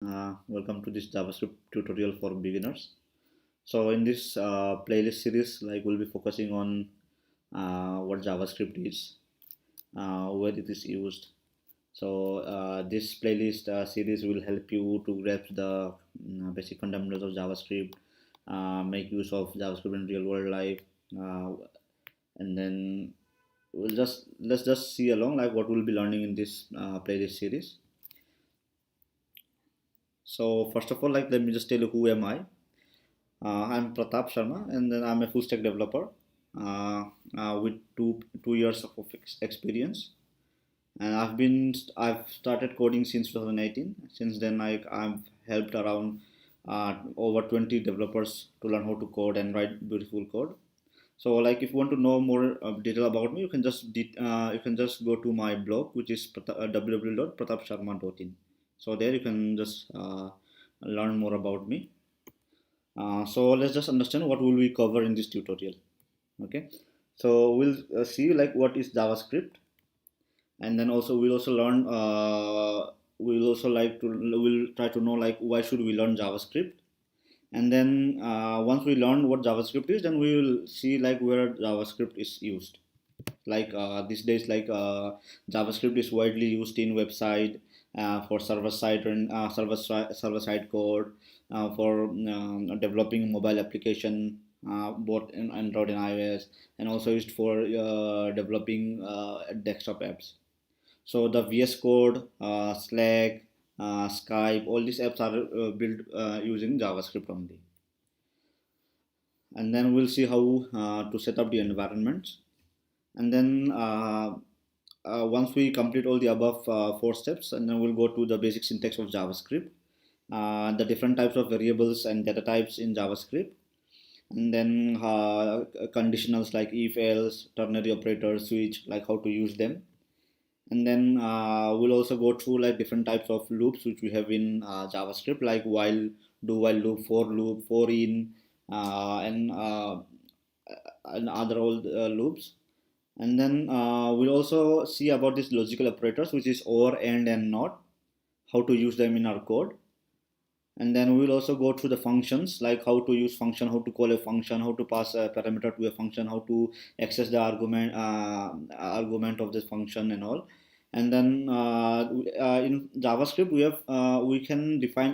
Welcome to this JavaScript tutorial for beginners. So in this playlist series, like we'll be focusing on what JavaScript is, where it is used. So this playlist series will help you to grasp the basic fundamentals of JavaScript, make use of JavaScript in real world life, uh, and then let's just see along like what we'll be learning in this playlist series. So first of all, like let me just tell you who am I. I'm Pratap Sharma, and then I'm a full stack developer with two years of experience. And I've started coding since 2018. Since then, I've helped around over 20 developers to learn how to code and write beautiful code. So, like, if you want to know more detail about me, you can just go to my blog, which is www.pratapsharma.in. So there you can just learn more about me. So let's just understand what will we cover in this tutorial. Okay, so we'll see like what is JavaScript, and then also we'll also learn. We'll also like to we'll try to know like why should we learn JavaScript, and then once we learn what JavaScript is, then we will see like where JavaScript is used. Like these days, like JavaScript is widely used in website for server side code for developing mobile application both in Android and iOS, and also used for developing desktop apps. So the VS Code, Slack, Skype, all these apps are built using JavaScript only. And then we'll see how to set up the environments. And then once we complete all the above four steps, and then we'll go to the basic syntax of JavaScript, the different types of variables and data types in JavaScript, and then conditionals like if, else, ternary operators, switch, like how to use them. And then we'll also go through like different types of loops which we have in JavaScript, like while, do while loop, for in, and other old loops. And then we'll also see about these logical operators, which is or, and not, how to use them in our code. And then we'll also go through the functions, like how to use function, how to call a function, how to pass a parameter to a function, how to access the argument of this function and all. And then in JavaScript we can define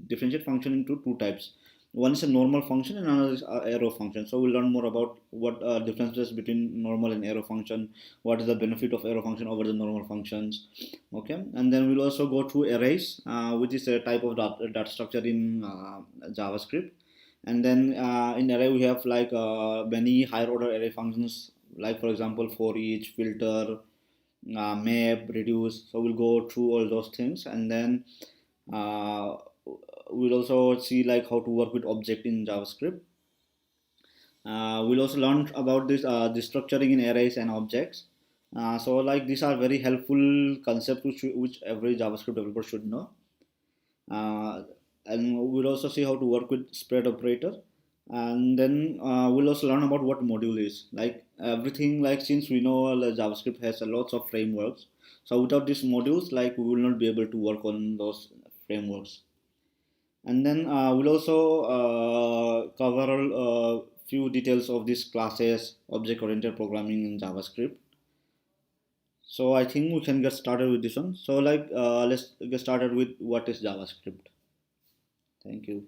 differentiate function into two types. One is a normal function and another is arrow function. So we'll learn more about what differences between normal and arrow function, what is the benefit of arrow function over the normal functions. Okay, and then we'll also go through arrays, which is a type of data structure in JavaScript. And then in array we have like many higher order array functions, like for example for each, filter, map, reduce. So we'll go through all those things. And then uh, we'll also see like how to work with object in JavaScript. We'll also learn about this destructuring in arrays and objects. So like these are very helpful concepts which every JavaScript developer should know. Uh, and we'll also see how to work with spread operator. And then we'll also learn about what module is. Like everything, like since we know JavaScript has a lots of frameworks. So without these modules, like we will not be able to work on those frameworks. And then we'll also cover a few details of these classes, object oriented programming in JavaScript. So I think we can get started with this one. So like let's get started with what is JavaScript. Thank you.